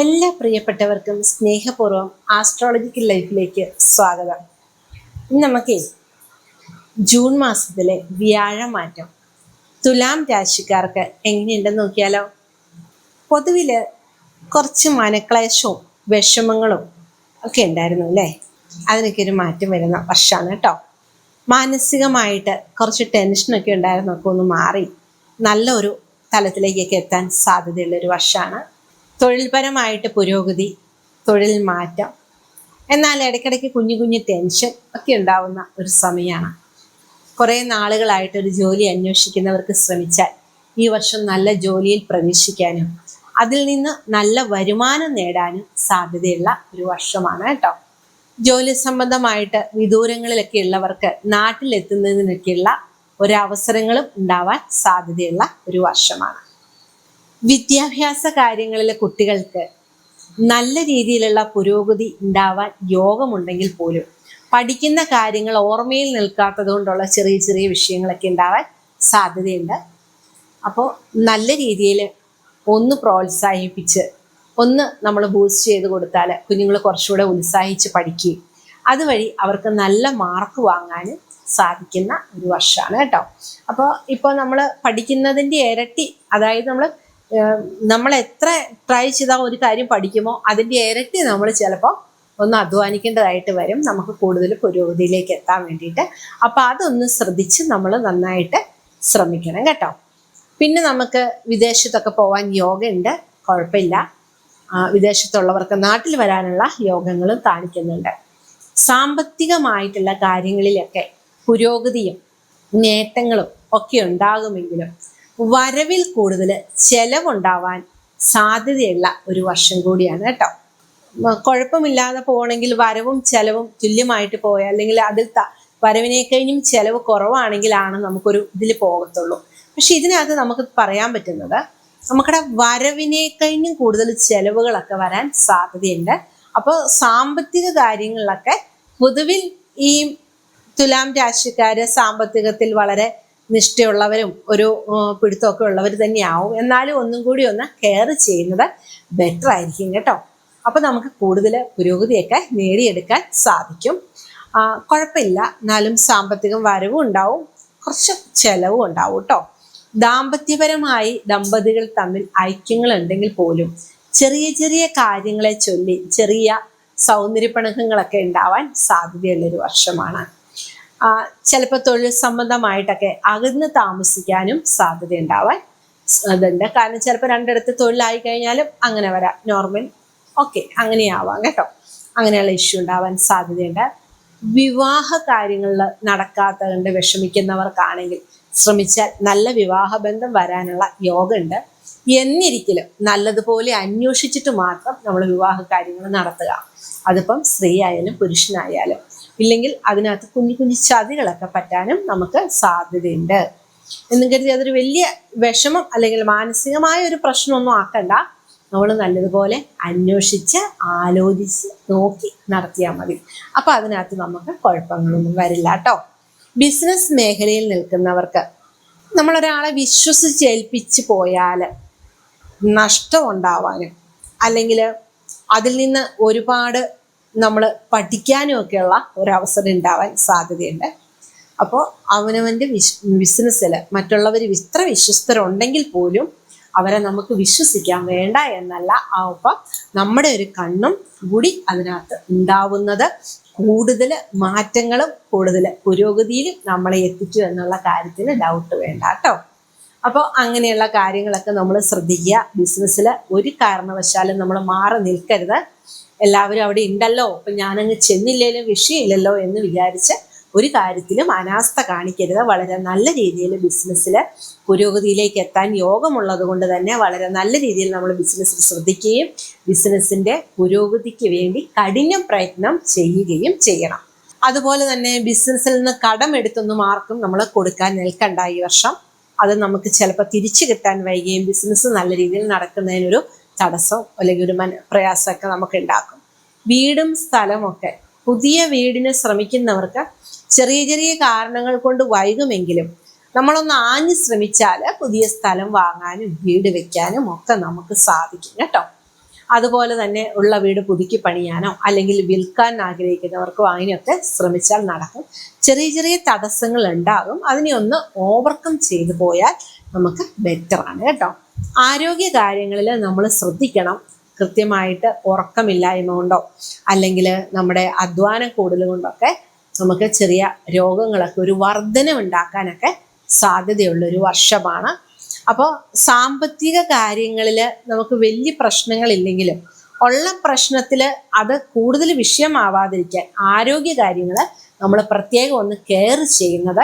എല്ലാ പ്രിയപ്പെട്ടവർക്കും സ്നേഹപൂർവ്വം ആസ്ട്രോളജിക്കൽ ലൈഫിലേക്ക് സ്വാഗതം. ഇന്ന് നമുക്ക് ജൂൺ മാസത്തിലെ വ്യാഴമാറ്റം തുലാം രാശിക്കാർക്ക് എങ്ങനെയുണ്ടെന്ന് നോക്കിയാലോ. പൊതുവിൽ കുറച്ച് മനക്ലേശവും വിഷമങ്ങളും ഒക്കെ ഉണ്ടായിരുന്നു അല്ലേ. അതിനൊക്കെ ഒരു മാറ്റം വരുന്ന വർഷമാണ് കേട്ടോ. മാനസികമായിട്ട് കുറച്ച് ടെൻഷനൊക്കെ ഉണ്ടായിരുന്നൊക്കെ ഒന്ന് മാറി നല്ലൊരു തലത്തിലേക്കൊക്കെ എത്താൻ സാധ്യതയുള്ളൊരു വർഷമാണ്. തൊഴിൽപരമായിട്ട് പുരോഗതി, തൊഴിൽ മാറ്റം, എന്നാൽ ഇടയ്ക്കിടയ്ക്ക് കുഞ്ഞു കുഞ്ഞു ടെൻഷൻ ഒക്കെ ഉണ്ടാവുന്ന ഒരു സമയമാണ്. കുറേ നാളുകളായിട്ടൊരു ജോലി അന്വേഷിക്കുന്നവർക്ക് ശ്രമിച്ചാൽ ഈ വർഷം നല്ല ജോലിയിൽ പ്രവേശിക്കാനും അതിൽ നിന്ന് നല്ല വരുമാനം നേടാനും സാധ്യതയുള്ള ഒരു വർഷമാണ് കേട്ടോ. ജോലി സംബന്ധമായിട്ട് വിദൂരങ്ങളിലൊക്കെ ഉള്ളവർക്ക് നാട്ടിലെത്തുന്നതിനൊക്കെയുള്ള ഒരവസരങ്ങളും ഉണ്ടാവാൻ സാധ്യതയുള്ള ഒരു വർഷമാണ്. വിദ്യാഭ്യാസ കാര്യങ്ങളിലെ കുട്ടികൾക്ക് നല്ല രീതിയിലുള്ള പുരോഗതി ഉണ്ടാവാൻ യോഗമുണ്ടെങ്കിൽ പോലും പഠിക്കുന്ന കാര്യങ്ങൾ ഓർമ്മയിൽ നിൽക്കാത്തത് കൊണ്ടുള്ള ചെറിയ ചെറിയ വിഷയങ്ങളൊക്കെ ഉണ്ടാവാൻ സാധ്യതയുണ്ട്. അപ്പോൾ നല്ല രീതിയിൽ ഒന്ന് പ്രോത്സാഹിപ്പിച്ച് ഒന്ന് നമ്മൾ ബൂസ്റ്റ് ചെയ്ത് കൊടുത്താൽ കുഞ്ഞുങ്ങൾ കുറച്ചുകൂടെ ഉത്സാഹിച്ച് പഠിക്കുകയും അതുവഴി അവർക്ക് നല്ല മാർക്ക് വാങ്ങാനും സാധിക്കുന്ന ഒരു വർഷമാണ് കേട്ടോ. അപ്പോൾ ഇപ്പോൾ നമ്മൾ പഠിക്കുന്നതിൻ്റെ ഇരട്ടി, അതായത് നമ്മൾ എത്ര ട്രൈ ചെയ്താൽ ഒരു കാര്യം പഠിക്കുമോ അതിൻ്റെ ഇരട്ടി നമ്മൾ ചിലപ്പോൾ ഒന്ന് അധ്വാനിക്കേണ്ടതായിട്ട് വരും, നമുക്ക് കൂടുതൽ പുരോഗതിയിലേക്ക് എത്താൻ വേണ്ടിയിട്ട്. അപ്പോൾ അതൊന്ന് ശ്രദ്ധിച്ച് നമ്മൾ നന്നായിട്ട് ശ്രമിക്കണം കേട്ടോ. പിന്നെ നമുക്ക് വിദേശത്തൊക്കെ പോകാൻ യോഗമുണ്ട്, കുഴപ്പമില്ല. വിദേശത്തുള്ളവർക്ക് നാട്ടിൽ വരാനുള്ള യോഗങ്ങളും കാണിക്കുന്നുണ്ട്. സാമ്പത്തികമായിട്ടുള്ള കാര്യങ്ങളിലൊക്കെ പുരോഗതിയും നേട്ടങ്ങളും ഒക്കെ ഉണ്ടാകുമെങ്കിലും വരവിൽ കൂടുതൽ ചെലവുണ്ടാവാൻ സാധ്യതയുള്ള ഒരു വർഷം കൂടിയാണ് കേട്ടോ. കുഴപ്പമില്ലാതെ പോകണമെങ്കിൽ വരവും ചെലവും തുല്യമായിട്ട് പോയാൽ, അല്ലെങ്കിൽ അതിൽ വരവിനേക്കഴിഞ്ഞും ചെലവ് കുറവാണെങ്കിലാണ് നമുക്കൊരു ഇതിൽ പോകത്തുള്ളൂ. പക്ഷെ ഇതിനകത്ത് നമുക്ക് പറയാൻ പറ്റുന്നത് നമുക്കിടെ വരവിനേക്കഴിഞ്ഞും കൂടുതൽ ചെലവുകളൊക്കെ വരാൻ സാധ്യതയുണ്ട്. അപ്പോൾ സാമ്പത്തിക കാര്യങ്ങളിലൊക്കെ പൊതുവിൽ ഈ തുലാം രാശിക്കാര് സാമ്പത്തികത്തിൽ വളരെ നിഷ്ഠയുള്ളവരും ഒരു പിടുത്തമൊക്കെ ഉള്ളവർ തന്നെയാവും. എന്നാലും ഒന്നും കൂടി ഒന്ന് കെയർ ചെയ്യുന്നത് ബെറ്റർ ആയിരിക്കും കേട്ടോ. അപ്പോൾ നമുക്ക് കൂടുതൽ പുരോഗതിയൊക്കെ നേടിയെടുക്കാൻ സാധിക്കും. കുഴപ്പമില്ല, എന്നാലും സാമ്പത്തികം വരവും ഉണ്ടാവും, കുറച്ച് ചെലവും ഉണ്ടാവും കേട്ടോ. ദാമ്പത്യപരമായി ദമ്പതികൾ തമ്മിൽ ഐക്യങ്ങൾ ഉണ്ടെങ്കിൽ പോലും ചെറിയ ചെറിയ കാര്യങ്ങളെ ചൊല്ലി ചെറിയ സൗന്ദര്യപ്പിണക്കങ്ങളൊക്കെ ഉണ്ടാവാൻ സാധ്യതയുള്ളൊരു വർഷമാണ്. ചിലപ്പോൾ തൊഴിൽ സംബന്ധമായിട്ടൊക്കെ അകന്ന് താമസിക്കാനും സാധ്യത ഉണ്ടാവാൻ അതുണ്ട്. കാരണം ചിലപ്പോൾ രണ്ടിടത്ത് തൊഴിലായി കഴിഞ്ഞാലും അങ്ങനെ വരാം, നോർമൽ ഓക്കെ അങ്ങനെയാവാം കേട്ടോ. അങ്ങനെയുള്ള ഇഷ്യൂ ഉണ്ടാവാൻ സാധ്യതയുണ്ട്. വിവാഹ കാര്യങ്ങളിൽ നടക്കാത്തത് കൊണ്ട് വിഷമിക്കുന്നവർക്കാണെങ്കിൽ ശ്രമിച്ചാൽ നല്ല വിവാഹബന്ധം വരാനുള്ള യോഗമുണ്ട്. എന്നിരിക്കലും നല്ലതുപോലെ അന്വേഷിച്ചിട്ട് മാത്രം നമ്മൾ വിവാഹ കാര്യങ്ങൾ നടത്തുക. അതിപ്പം സ്ത്രീ ആയാലും പുരുഷനായാലും. ഇല്ലെങ്കിൽ അതിനകത്ത് കുഞ്ഞു കുഞ്ഞു ചതികളൊക്കെ പറ്റാനും നമുക്ക് സാധ്യതയുണ്ട്. എന്നും കരുതി അതൊരു വലിയ വിഷമം അല്ലെങ്കിൽ മാനസികമായ ഒരു പ്രശ്നമൊന്നും ആക്കണ്ട. നമ്മൾ നല്ലതുപോലെ അന്വേഷിച്ച് ആലോചിച്ച് നോക്കി നടത്തിയാൽ മതി. അപ്പം അതിനകത്ത് നമുക്ക് കുഴപ്പങ്ങളൊന്നും വരില്ല കേട്ടോ. ബിസിനസ് മേഖലയിൽ നിൽക്കുന്നവർക്ക് നമ്മളൊരാളെ വിശ്വസിച്ചേൽപ്പിച്ച് പോയാൽ നഷ്ടം ഉണ്ടാവാനും അല്ലെങ്കിൽ അതിൽ നിന്ന് ഒരുപാട് നമ്മൾ പഠിക്കാനും ഒക്കെയുള്ള ഒരവസരം ഉണ്ടാവാൻ സാധ്യതയുണ്ട്. അപ്പോൾ അവനവൻ്റെ ബിസിനസ്സിൽ മറ്റുള്ളവർ ഇത്ര വിശ്വസ്തരുണ്ടെങ്കിൽ പോലും അവരെ നമുക്ക് വിശ്വസിക്കാൻ വേണ്ട എന്നല്ല. അപ്പം നമ്മുടെ ഒരു കണ്ണും കൂടി അതിനകത്ത് ഉണ്ടാവുന്നത് കൂടുതൽ മാറ്റങ്ങളും കൂടുതൽ പുരോഗതിയിലും നമ്മളെ എത്തിച്ചു എന്നുള്ള കാര്യത്തിൽ ഡൗട്ട് വേണ്ട കേട്ടോ. അപ്പോൾ അങ്ങനെയുള്ള കാര്യങ്ങളൊക്കെ നമ്മൾ ശ്രദ്ധിക്കുക. ബിസിനസ്സിൽ ഒരു കാരണവശാലും നമ്മൾ മാറി നിൽക്കരുത്. എല്ലാവരും അവിടെ ഉണ്ടല്ലോ, അപ്പം ഞാനങ്ങ് ചെന്നില്ലേലും വിഷയമില്ലല്ലോ എന്ന് വിചാരിച്ച് ഒരു കാര്യത്തിലും അനാസ്ഥ കാണിക്കരുത്. വളരെ നല്ല രീതിയിൽ ബിസിനസ്സിൽ പുരോഗതിയിലേക്ക് എത്താൻ യോഗമുള്ളത് കൊണ്ട് തന്നെ വളരെ നല്ല രീതിയിൽ നമ്മൾ ബിസിനസ്സിൽ ശ്രദ്ധിക്കുകയും ബിസിനസ്സിൻ്റെ പുരോഗതിക്ക് വേണ്ടി കഠിന പ്രയത്നം ചെയ്യുകയും ചെയ്യണം. അതുപോലെ തന്നെ ബിസിനസ്സിൽ നിന്ന് കടമെടുത്തൊന്നും ആർക്കും നമ്മൾ കൊടുക്കാൻ നിൽക്കണ്ട ഈ വർഷം. അത് നമുക്ക് ചിലപ്പോൾ തിരിച്ചു കിട്ടാൻ വൈകുകയും ബിസിനസ് നല്ല രീതിയിൽ നടക്കുന്നതിനൊരു തടസ്സം അല്ലെങ്കിൽ ഒരു പ്രയാസമൊക്കെ നമുക്ക് ഉണ്ടാക്കും. വീടും സ്ഥലമൊക്കെ പുതിയ വീടിന് ശ്രമിക്കുന്നവർക്ക് ചെറിയ ചെറിയ കാരണങ്ങൾ കൊണ്ട് വൈകുമെങ്കിലും നമ്മളൊന്ന് ആഞ്ഞു ശ്രമിച്ചാൽ പുതിയ സ്ഥലം വാങ്ങാനും വീട് വെക്കാനും ഒക്കെ നമുക്ക് സാധിക്കും കേട്ടോ. അതുപോലെ തന്നെ ഉള്ള വീട് പുതുക്കി പണിയാനോ അല്ലെങ്കിൽ വിൽക്കാൻ ആഗ്രഹിക്കുന്നവർക്കോ അതിനൊക്കെ ശ്രമിച്ചാൽ നടക്കും. ചെറിയ ചെറിയ തടസ്സങ്ങൾ ഉണ്ടാകും, അതിനെ ഒന്ന് ഓവർകം ചെയ്തു പോയാൽ നമുക്ക് ബെറ്റർ ആണ് കേട്ടോ. ആരോഗ്യ കാര്യങ്ങളിൽ നമ്മൾ ശ്രദ്ധിക്കണം. കൃത്യമായിട്ട് ഉറക്കമില്ലായ്മ കൊണ്ടോ അല്ലെങ്കിൽ നമ്മുടെ അധ്വാനം കൂടുതൽ കൊണ്ടൊക്കെ നമുക്ക് ചെറിയ രോഗങ്ങളൊക്കെ ഒരു വർധന ഉണ്ടാക്കാനൊക്കെ സാധ്യതയുള്ളൊരു വർഷമാണ്. അപ്പോൾ സാമ്പത്തിക കാര്യങ്ങളിൽ നമുക്ക് വലിയ പ്രശ്നങ്ങളില്ലെങ്കിലും ഉള്ള പ്രശ്നത്തിൽ അത് കൂടുതൽ വിഷയമാവാതിരിക്കാൻ ആരോഗ്യ കാര്യങ്ങൾ നമ്മൾ പ്രത്യേകം ഒന്ന് കെയർ ചെയ്യുന്നത്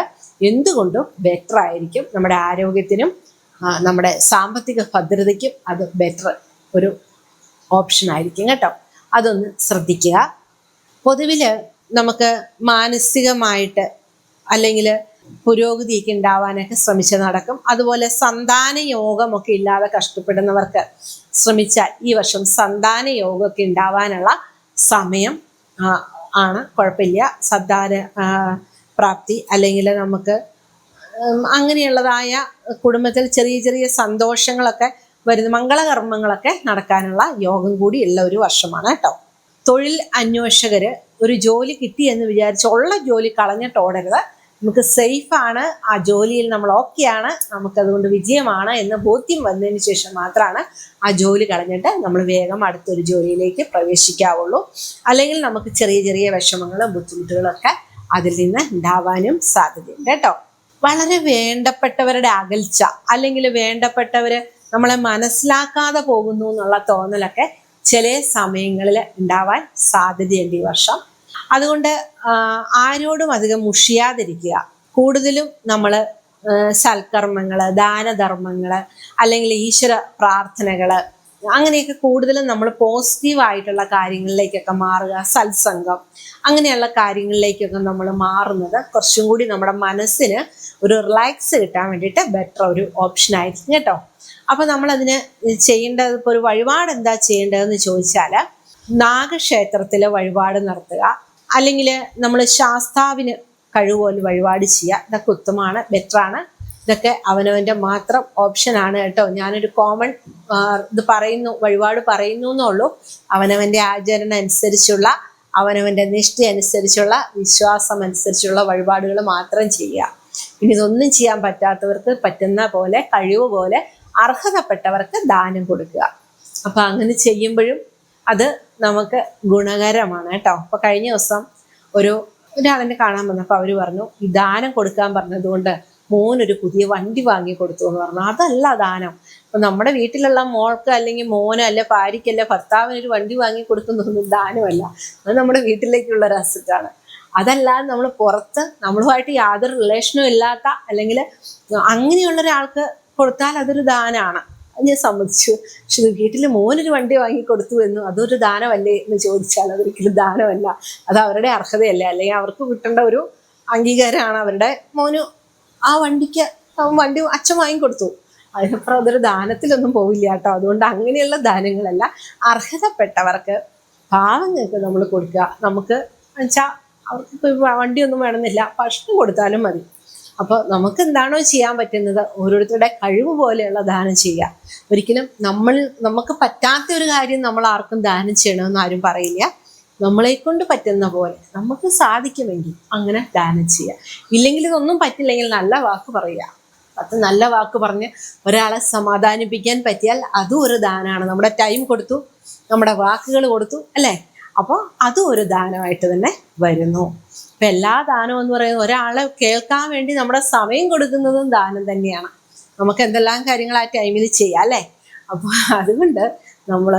എന്തുകൊണ്ടും ബെറ്റർ ആയിരിക്കും. നമ്മുടെ ആരോഗ്യത്തിനും നമ്മുടെ സാമ്പത്തിക ഭദ്രതയ്ക്കും അത് ബെറ്റർ ഒരു ഓപ്ഷൻ ആയിരിക്കും കേട്ടോ. അതൊന്ന് ശ്രദ്ധിക്കുക. പൊതുവിൽ നമുക്ക് മാനസികമായിട്ട് അല്ലെങ്കിൽ പുരോഗതിയൊക്കെ ഉണ്ടാവാനൊക്കെ ശ്രമിച്ച് നടക്കും. അതുപോലെ സന്താന യോഗമൊക്കെ ഇല്ലാതെ കഷ്ടപ്പെടുന്നവർക്ക് ശ്രമിച്ചാൽ ഈ വർഷം സന്താന യോഗമൊക്കെ ഉണ്ടാവാനുള്ള സമയം ആണ്. കുഴപ്പമില്ല. സന്താന പ്രാപ്തി അല്ലെങ്കിൽ നമുക്ക് അങ്ങനെയുള്ളതായ കുടുംബത്തിൽ ചെറിയ ചെറിയ സന്തോഷങ്ങളൊക്കെ വരുന്ന മംഗളകർമ്മങ്ങളൊക്കെ നടക്കാനുള്ള യോഗം കൂടി ഉള്ള ഒരു വർഷമാണ് കേട്ടോ. തൊഴിൽ അന്വേഷകര് ഒരു ജോലി കിട്ടി എന്ന് വിചാരിച്ച് ഉള്ള ജോലി കളഞ്ഞിട്ട് ഓടരുത്. നമുക്ക് സേഫാണ്, ആ ജോലിയിൽ നമ്മൾ ഓക്കെയാണ്, നമുക്കതുകൊണ്ട് വിജയമാണ് എന്ന ബോധ്യം വന്നതിന് ശേഷം മാത്രമാണ് ആ ജോലി കളഞ്ഞിട്ട് നമ്മൾ വേഗം അടുത്തൊരു ജോലിയിലേക്ക് പ്രവേശിക്കാവുള്ളൂ. അല്ലെങ്കിൽ നമുക്ക് ചെറിയ ചെറിയ വിഷമങ്ങളും ബുദ്ധിമുട്ടുകളൊക്കെ അതിൽ നിന്ന് ഉണ്ടാവാനും സാധ്യതയുണ്ട് കേട്ടോ. വളരെ വേണ്ടപ്പെട്ടവരുടെ അകൽച്ച അല്ലെങ്കിൽ വേണ്ടപ്പെട്ടവര് നമ്മളെ മനസ്സിലാക്കാതെ പോകുന്നു എന്നുള്ള തോന്നലൊക്കെ ചില സമയങ്ങളിൽ ഉണ്ടാവാൻ സാധ്യതയുണ്ട് ഈ വർഷം. അതുകൊണ്ട് ആരോടും അധികം മുഷിയാതിരിക്കുക. കൂടുതലും നമ്മൾ സൽക്കർമ്മങ്ങൾ, ദാനധർമ്മങ്ങൾ അല്ലെങ്കിൽ ഈശ്വര പ്രാർത്ഥനകൾ അങ്ങനെയൊക്കെ കൂടുതലും നമ്മൾ പോസിറ്റീവായിട്ടുള്ള കാര്യങ്ങളിലേക്കൊക്കെ മാറുക. സത്സംഗം അങ്ങനെയുള്ള കാര്യങ്ങളിലേക്കൊക്കെ നമ്മൾ മാറുന്നത് കുറച്ചും കൂടി നമ്മുടെ മനസ്സിന് ഒരു റിലാക്സ് കിട്ടാൻ വേണ്ടിയിട്ട് ബെറ്റർ ഒരു ഓപ്ഷൻ ആയിരിക്കും കേട്ടോ. അപ്പോൾ നമ്മളതിന് ചെയ്യേണ്ടത്, ഇപ്പോൾ ഒരു വഴിപാട് എന്താ ചെയ്യേണ്ടതെന്ന് ചോദിച്ചാൽ നാഗക്ഷേത്രത്തിൽ വഴിപാട് നടത്തുക, അല്ലെങ്കിൽ നമ്മൾ ശാസ്താവിന് കഴിവുപോലെ വഴിപാട് ചെയ്യുക. ഇതൊക്കെ ഉത്തമമാണ്, ബെറ്ററാണ്. ഇതൊക്കെ അവനവൻ്റെ മാത്രം ഓപ്ഷനാണ് കേട്ടോ. ഞാനൊരു കോമൺ ഇത് പറയുന്നു, വഴിപാട് പറയുന്നു എന്നുള്ളൂ. അവനവൻ്റെ ആചരണം അനുസരിച്ചുള്ള, അവനവൻ്റെ നിഷ്ഠ അനുസരിച്ചുള്ള, വിശ്വാസം അനുസരിച്ചുള്ള വഴിപാടുകൾ മാത്രം ചെയ്യുക. ഇനി ഇതൊന്നും ചെയ്യാൻ പറ്റാത്തവർക്ക് പറ്റുന്ന പോലെ, കഴിവ് പോലെ അർഹതപ്പെട്ടവർക്ക് ദാനം കൊടുക്കുക. അപ്പം അങ്ങനെ ചെയ്യുമ്പോഴും അത് നമുക്ക് ഗുണകരമാണ് കേട്ടോ. അപ്പോൾ കഴിഞ്ഞ ദിവസം ഒരാളെന്നെ കാണാൻ വന്നപ്പോൾ അവർ പറഞ്ഞു, ഈ ദാനം കൊടുക്കാൻ പറഞ്ഞതുകൊണ്ട് മോനൊരു പുതിയ വണ്ടി വാങ്ങി കൊടുത്തു എന്ന് പറഞ്ഞു. അതല്ല ദാനം. അപ്പം നമ്മുടെ വീട്ടിലുള്ള മോൾക്ക് അല്ലെങ്കിൽ മോന് അല്ലെ ഭാര്യയ്ക്കല്ല ഭർത്താവിനൊരു വണ്ടി വാങ്ങി കൊടുക്കുന്നതൊന്നും ദാനമല്ല. അത് നമ്മുടെ വീട്ടിലേക്കുള്ള ഒരു അസറ്റാണ്. അതല്ലാതെ നമ്മൾ പുറത്ത് നമ്മളുമായിട്ട് യാതൊരു റിലേഷനും ഇല്ലാത്ത അല്ലെങ്കിൽ അങ്ങനെയുള്ള ഒരാൾക്ക് കൊടുത്താൽ അതൊരു ദാനമാണ്. അത് ഞാൻ സമ്മതിച്ചു. പക്ഷെ വീട്ടിൽ മോനൊരു വണ്ടി വാങ്ങി കൊടുത്തു എന്നും അതൊരു ദാനമല്ലേ എന്ന് ചോദിച്ചാൽ അതൊരിക്കലും ദാനമല്ല. അത് അവരുടെ അർഹതയല്ലേ, അല്ലെങ്കിൽ അവർക്ക് കിട്ടേണ്ട ഒരു അംഗീകാരമാണ്. അവരുടെ മോന് ആ വണ്ടി അച്ഛൻ വാങ്ങിക്കൊടുത്തു, അതിനപ്പുറം അതൊരു ദാനത്തിലൊന്നും പോവില്ല കേട്ടോ. അതുകൊണ്ട് അങ്ങനെയുള്ള ദാനങ്ങളല്ല, അർഹതപ്പെട്ടവർക്ക് പാവങ്ങൾക്ക് നമ്മൾ കൊടുക്കുക. നമുക്ക് വെച്ചാൽ അവർക്ക് വണ്ടിയൊന്നും വേണമെന്നില്ല, ഭക്ഷണം കൊടുത്താലും മതി. അപ്പോൾ നമുക്ക് എന്താണോ ചെയ്യാൻ പറ്റുന്നത് ഓരോരുത്തരുടെ കഴിവ് പോലെയുള്ള ദാനം ചെയ്യുക. ഒരിക്കലും നമുക്ക് പറ്റാത്ത ഒരു കാര്യം നമ്മൾ ആർക്കും ദാനം ചെയ്യണമെന്ന് ആരും പറയില്ല. നമ്മളെക്കൊണ്ട് പറ്റുന്ന പോലെ നമുക്ക് സാധിക്കുമെങ്കിൽ അങ്ങനെ ദാനം ചെയ്യുക. ഇല്ലെങ്കിൽ ഇതൊന്നും പറ്റില്ലെങ്കിൽ നല്ല വാക്ക് പറയുക. അത് നല്ല വാക്ക് പറഞ്ഞ് ഒരാളെ സമാധാനിപ്പിക്കാൻ പറ്റിയാൽ അതും ഒരു ദാനമാണ്. നമ്മുടെ ടൈം കൊടുത്തു, നമ്മുടെ വാക്കുകൾ കൊടുത്തു, അല്ലേ? അപ്പോൾ അതും ഒരു ദാനമായിട്ട് തന്നെ വരുന്നു. അപ്പം എല്ലാ ദാനം എന്ന് പറയുന്നത് ഒരാളെ കേൾക്കാൻ വേണ്ടി നമ്മുടെ സമയം കൊടുക്കുന്നതും ദാനം തന്നെയാണ്. നമുക്ക് എന്തെല്ലാം കാര്യങ്ങൾ ആ ടൈമിൽ ചെയ്യാം, അല്ലേ? അപ്പോൾ അതുകൊണ്ട് നമ്മൾ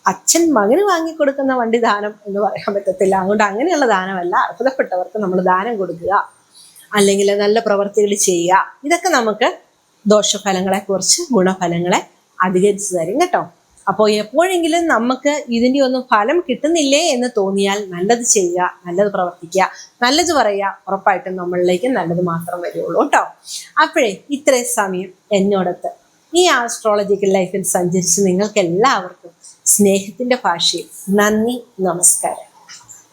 അച്ഛൻ മകന് വാങ്ങിക്കൊടുക്കുന്ന വണ്ടി ദാനം എന്ന് പറയാൻ പറ്റത്തില്ല. അതുകൊണ്ട് അങ്ങനെയുള്ള ദാനമല്ല. അർഹതപ്പെട്ടവർക്ക് നമ്മൾ ദാനം കൊടുക്കുക, അല്ലെങ്കിൽ നല്ല പ്രവർത്തികൾ ചെയ്യുക. ഇതൊക്കെ നമുക്ക് ദോഷഫലങ്ങളെ കുറിച്ച് ഗുണഫലങ്ങളെ അധികരിച്ചു തരും കേട്ടോ. അപ്പോൾ എപ്പോഴെങ്കിലും നമുക്ക് ഇതിൻ്റെ ഒന്നും ഫലം കിട്ടുന്നില്ലേ എന്ന് തോന്നിയാൽ നല്ലത് ചെയ്യുക, നല്ലത് പ്രവർത്തിക്കുക, നല്ലത് പറയുക. ഉറപ്പായിട്ടും നമ്മളിലേക്ക് നല്ലത് മാത്രം വരുള്ളൂ കേട്ടോ. അപ്പോഴേ ഇത്രയും സമയം എന്നോടൊത്ത് ഈ ആസ്ട്രോളജിക്കൽ ലൈഫിൽ സഞ്ചരിച്ച് നിങ്ങൾക്ക് എല്ലാവർക്കും സ്നേഹത്തിൻ്റെ ഭാഷയിൽ നന്ദി, നമസ്കാരം.